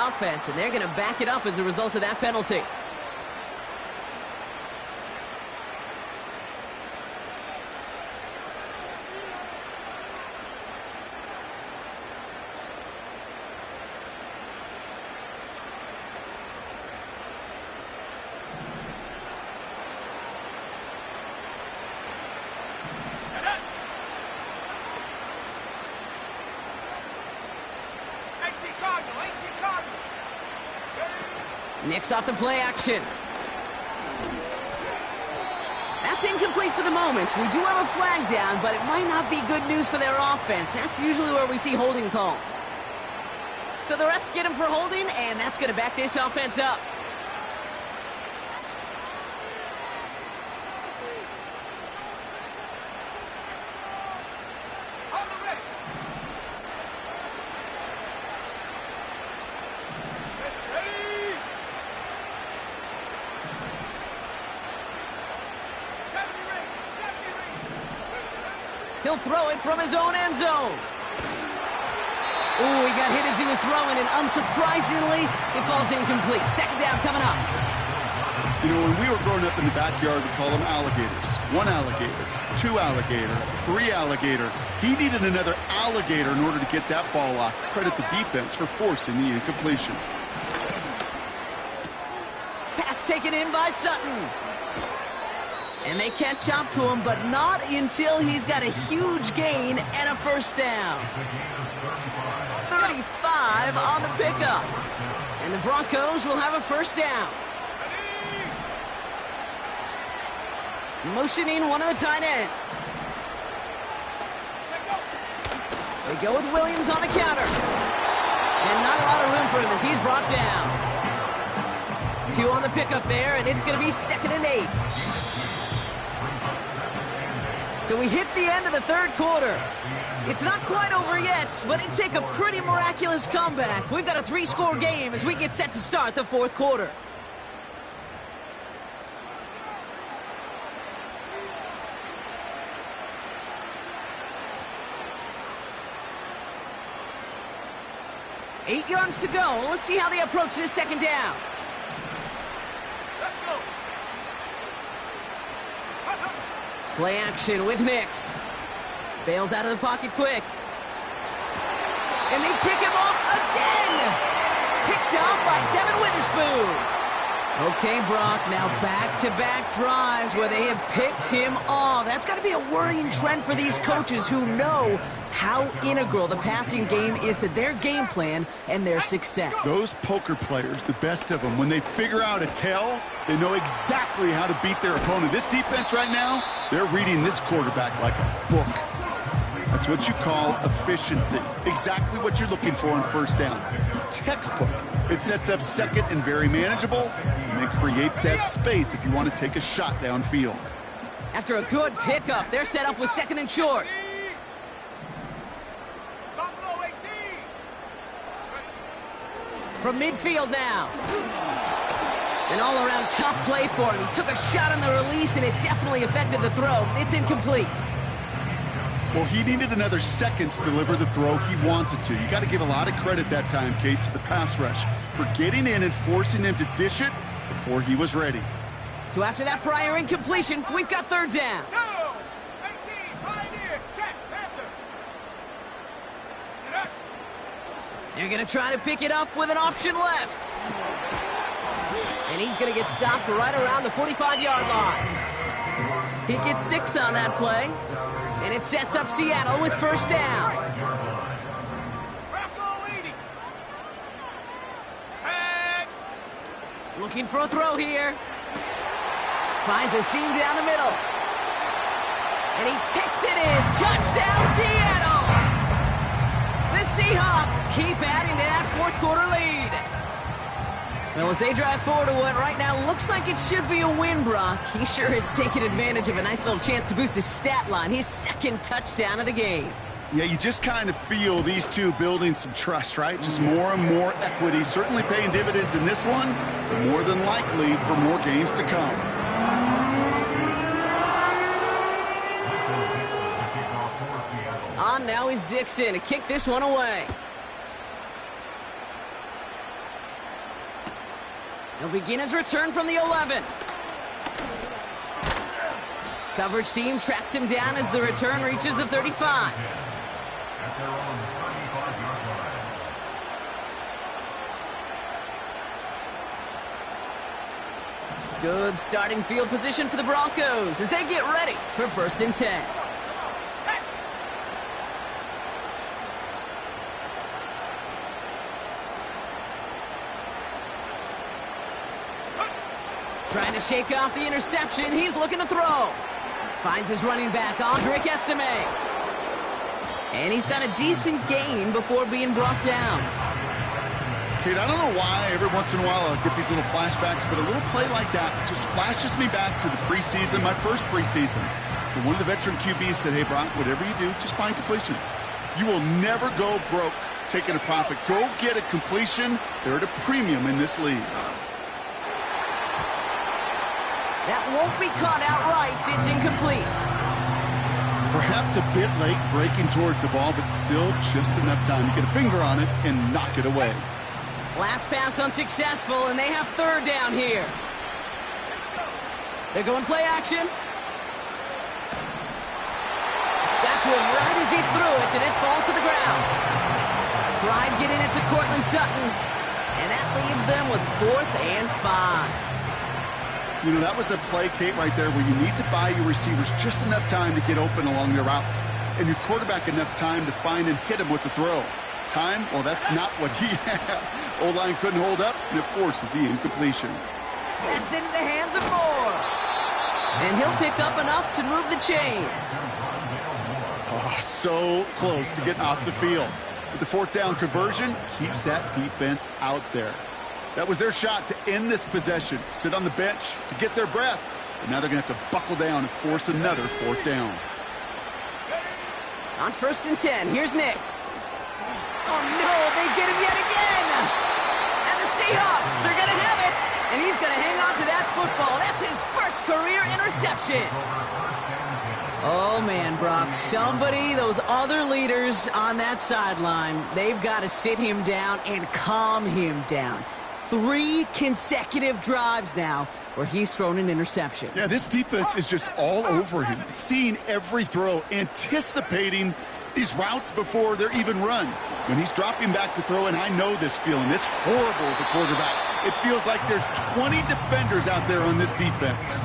offense, and they're going to back it up as a result of that penalty. Knicks off the play action. That's incomplete for the moment. We do have a flag down, but it might not be good news for their offense. That's usually where we see holding calls. So the refs get him for holding, and that's going to back this offense up. He'll throw it from his own end zone. Ooh, he got hit as he was throwing, and unsurprisingly, it falls incomplete. Second down coming up. You know, when we were growing up in the backyard, we call them alligators. 1 alligator, 2 alligator, 3 alligator. He needed another alligator in order to get that ball off. Credit the defense for forcing the incompletion. Pass taken in by Sutton. And they catch up to him, but not until he's got a huge gain and a first down. 35 on the pickup. And the Broncos will have a first down. Motioning one of the tight ends. They go with Williams on the counter. And not a lot of room for him as he's brought down. 2 on the pickup there, and it's going to be 2nd and 8. So we hit the end of the third quarter. It's not quite over yet, but it'd take a pretty miraculous comeback. We've got a 3-score game as we get set to start the fourth quarter. Eight yards to go. Let's see how they approach this second down. Play action with Nix. Bails out of the pocket quick. And they pick him off again. Picked off by Devin Witherspoon. Okay, Brock, now back-to-back drives where they have picked him off. That's got to be a worrying trend for these coaches who know how integral the passing game is to their game plan and their success. Those poker players, the best of them, when they figure out a tell, they know exactly how to beat their opponent. This defense right now, they're reading this quarterback like a book. That's what you call efficiency. Exactly what you're looking for on first down. Textbook. It sets up second and very manageable, and it creates that space if you want to take a shot downfield. After a good pickup, they're set up with 2nd and short. From midfield now. An all-around tough play for him. He took a shot on the release, and it definitely affected the throw. It's incomplete. Well, he needed another second to deliver the throw he wanted to. You got to give a lot of credit that time, Kate, to the pass rush for getting in and forcing him to dish it before he was ready. So after that prior incompletion, we've got third down. They're going to try to pick it up with an option left. And he's going to get stopped right around the 45-yard line. He gets 6 on that play. And it sets up Seattle with first down. Looking for a throw here. Finds a seam down the middle. And he takes it in. Touchdown, Seattle! The Seahawks keep adding to that fourth quarter lead. Well, as they drive forward to what right now looks like it should be a win, Brock, he sure has taken advantage of a nice little chance to boost his stat line. His 2nd touchdown of the game. Yeah, you just kind of feel these two building some trust, right? Just more and more equity. Certainly paying dividends in this one, but more than likely for more games to come. On now is Dixon to kick this one away. He'll begin his return from the 11. Coverage team tracks him down as the return reaches the 35. Good starting field position for the Broncos as they get ready for 1st and 10. Trying to shake off the interception. He's looking to throw. Finds his running back, Audric Estime. And he's got a decent gain before being brought down. Kate, I don't know why every once in a while I'll get these little flashbacks, but a little play like that just flashes me back to the preseason, my first preseason. And one of the veteran QBs said, hey, Brock, whatever you do, just find completions. You will never go broke taking a profit. Go get a completion. They're at a premium in this league. That won't be caught outright. It's incomplete. Perhaps a bit late breaking towards the ball, but still just enough time to get a finger on it and knock it away. Last pass unsuccessful, and they have 3rd down here. They're going play action. Got to him right as he threw it, and it falls to the ground. Tried getting it to Courtland Sutton, and that leaves them with 4th and 5. You know, that was a play, Kate, right there where you need to buy your receivers just enough time to get open along their routes, and your quarterback enough time to find and hit him with the throw. Time? Well, that's not what he had. O-line couldn't hold up, and it forces the incompletion. That's into the hands of Moore. And he'll pick up enough to move the chains. Oh, so close to getting off the field. But the 4th down conversion keeps that defense out there. That was their shot to end this possession, to sit on the bench, to get their breath. And now they're going to have to buckle down and force another 4th down. On 1st and 10, here's Nix. Oh, no, they get him yet again. And the Seahawks are going to have it. And he's going to hang on to that football. That's his first career interception. Oh, man, Brock, somebody, those other leaders on that sideline, they've got to sit him down and calm him down. 3 consecutive drives now where he's thrown an interception. Yeah, this defense is just all over him, seeing every throw, anticipating these routes before they're even run. When he's dropping back to throw, and I know this feeling, it's horrible as a quarterback. It feels like there's 20 defenders out there on this defense.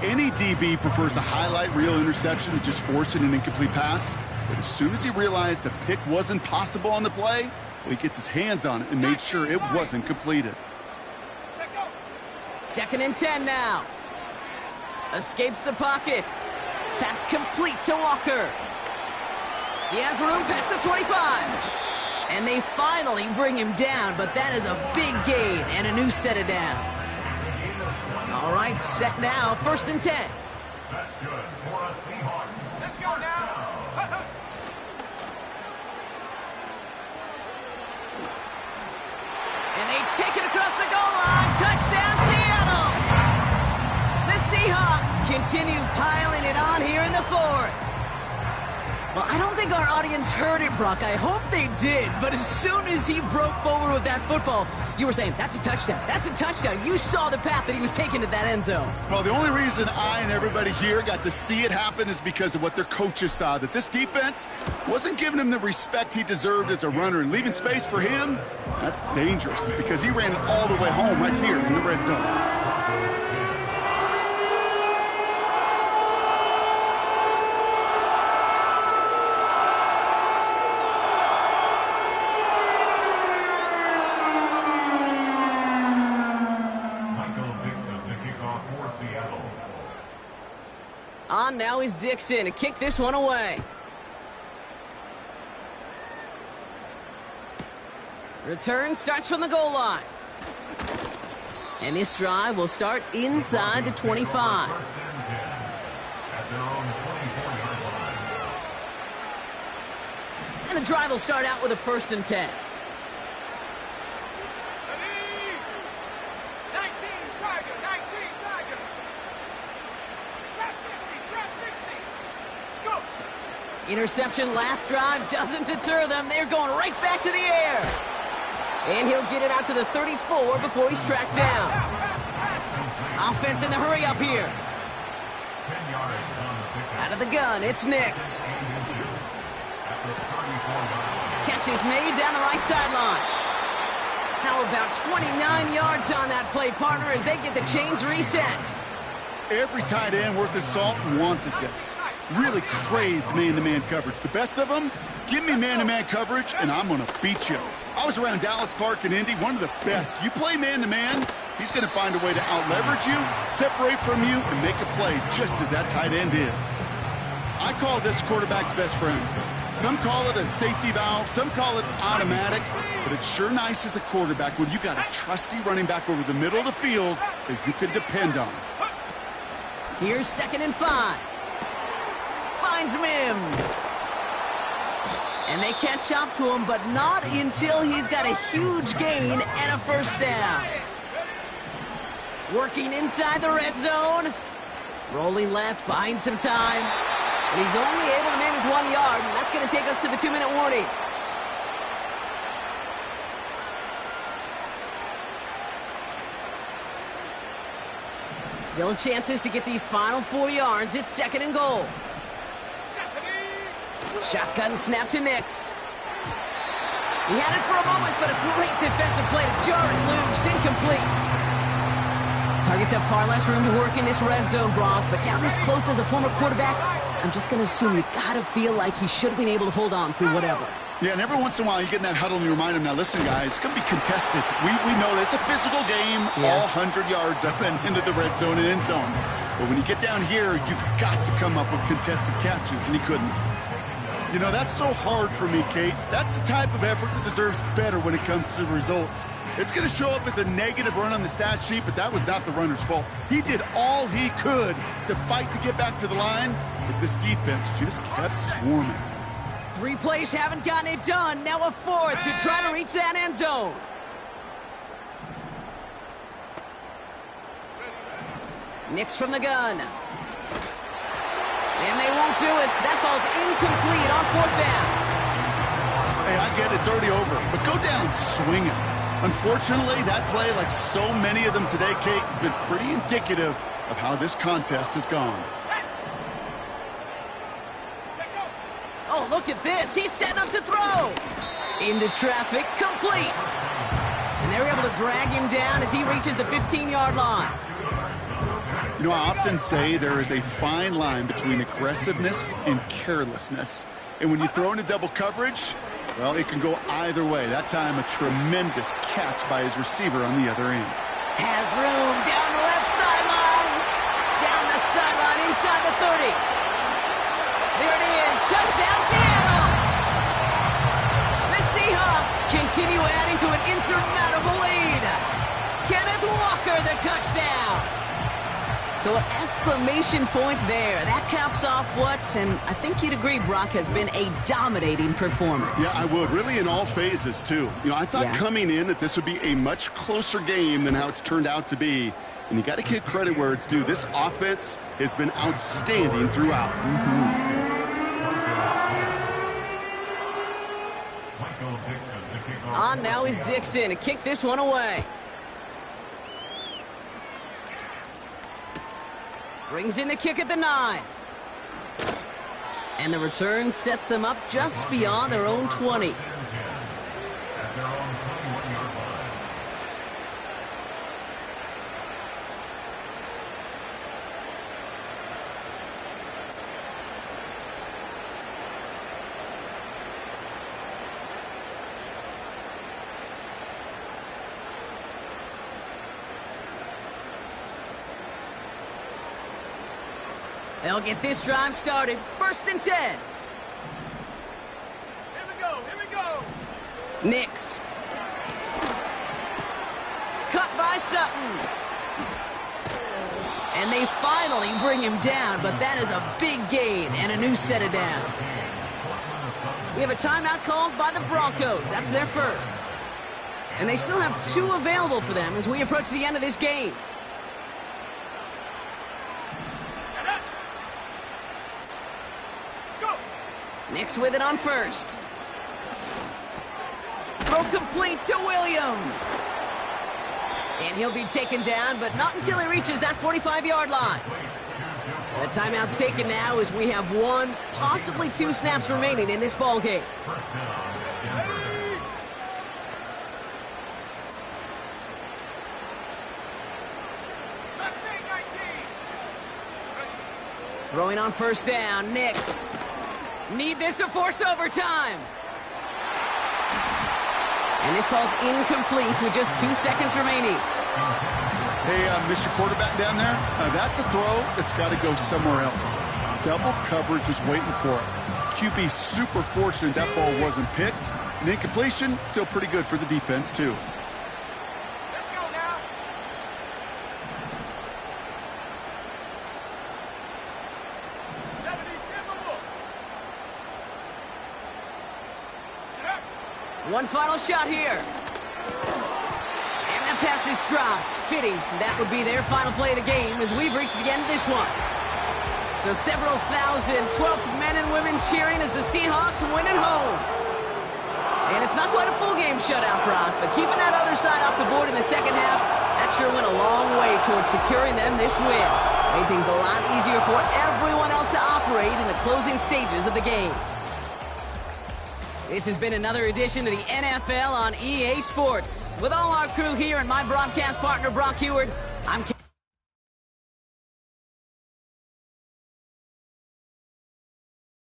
Any DB prefers a highlight reel interception to just forcing an incomplete pass. But as soon as he realized a pick wasn't possible on the play, he gets his hands on it and made sure it wasn't completed. 2nd and 10 now. Escapes the pocket. Pass complete to Walker. He has room past the 25. And they finally bring him down, but that is a big gain and a new set of downs. All right, set now, 1st and 10. That's good for us Seahawks. Let's go now. And they take it across the goal line. Touchdown, Seattle! The Seahawks continue piling it on here in the 4th. Well, I don't think our audience heard it, Brock. I hope they did. But as soon as he broke forward with that football, you were saying, that's a touchdown. That's a touchdown. You saw the path that he was taking to that end zone. Well, the only reason I and everybody here got to see it happen is because of what their coaches saw, that this defense wasn't giving him the respect he deserved as a runner. And leaving space for him, that's dangerous because he ran it all the way home right here in the red zone. On now is Dixon to kick this one away. Return starts from the goal line. And this drive will start inside the 25. And the drive will start out with a 1st and 10. Interception last drive doesn't deter them. They're going right back to the air. And he'll get it out to the 34 before he's tracked down. Offense in the hurry up here. 10 yards on the pickup. Out of the gun, it's Nix. Catch is made down the right sideline. How about 29 yards on that play, partner, as they get the chains reset. Every tight end worth his salt wanted this. Really craved man-to-man coverage. The best of them, give me man-to-man coverage, and I'm going to beat you. I was around Dallas Clark and Indy, one of the best. You play man-to-man, he's going to find a way to out-leverage you, separate from you, and make a play just as that tight end did. I call this quarterback's best friend. Some call it a safety valve, some call it automatic, but it's sure nice as a quarterback when you got a trusty running back over the middle of the field that you can depend on. Here's 2nd and 5. Finds Mims. And they catch up to him, but not until he's got a huge gain and a first down. Working inside the red zone. Rolling left, buying some time. And he's only able to manage 1 yard, and that's going to take us to the 2-minute warning. Still chances to get these final 4 yards. It's 2nd and goal. Shotgun snap to Nix. He had it for a moment, but a great defensive play to jar it loose. Incomplete. Targets have far less room to work in this red zone, Brock, but down this close as a former quarterback, I'm just going to assume you got to feel like he should have been able to hold on through whatever. Yeah, and every once in a while you get in that huddle and you remind him, now listen, guys, it's going to be contested. We know this. It's a physical game, all 100 yards up and into the red zone and end zone. But when you get down here, you've got to come up with contested catches, and he couldn't. You know, that's so hard for me, Kate. That's the type of effort that deserves better when it comes to the results. It's going to show up as a negative run on the stat sheet, but that was not the runner's fault. He did all he could to fight to get back to the line, but this defense just kept swarming. 3 plays haven't gotten it done. Now a 4th to try to reach that end zone. Nix from the gun. And they won't do it. That ball's incomplete on 4th down. Hey, I get it. It's already over. But go down swinging. Unfortunately, that play, like so many of them today, Kate, has been pretty indicative of how this contest has gone. Oh, look at this. He's setting up to throw. Into traffic. Complete. And they're able to drag him down as he reaches the 15-yard line. You know, I often say there is a fine line between aggressiveness and carelessness. And when you throw into double coverage, well, it can go either way. That time, a tremendous catch by his receiver on the other end. Has room down the left sideline. Down the sideline inside the 30. There it is. Touchdown, Seattle. The Seahawks continue adding to an insurmountable lead. Kenneth Walker, the touchdown. So an exclamation point there. That caps off what, and I think you'd agree, Brock, has been a dominating performance. Yeah, I would. Really in all phases, too. You know, I thought coming in that this would be a much closer game than how it's turned out to be. And you got to give credit where it's due. This offense has been outstanding throughout. On now is Dixon to kick this one away. Brings in the kick at the 9. And the return sets them up just beyond their own 20. They'll get this drive started. 1st and 10. Here we go. Here we go. Nix. Cut by Sutton. And they finally bring him down, but that is a big gain and a new set of downs. We have a timeout called by the Broncos. That's their first. And they still have 2 available for them as we approach the end of this game. Nix with it on 1st. Throws throw complete to Williams. And he'll be taken down, but not until he reaches that 45-yard line. The timeout's taken now as we have 1, possibly 2 snaps remaining in this ball game. Throwing on first down, Nix. Need this to force overtime. And this falls incomplete with just 2 seconds remaining. Hey, Mr. Quarterback down there, that's a throw that's got to go somewhere else. Double coverage was waiting for it. QB super fortunate that ball wasn't picked. And incompletion, still pretty good for the defense, too. Let's go now. One final shot here. And that pass is dropped. Fitting. That would be their final play of the game as we've reached the end of this one. So several thousand 12th men and women cheering as the Seahawks win at home. And it's not quite a full game shutout, Brock, but keeping that other side off the board in the second half, that sure went a long way towards securing them this win. Made things a lot easier for everyone else to operate in the closing stages of the game. This has been another edition of the NFL on EA Sports. With all our crew here and my broadcast partner, Brock Heward, I'm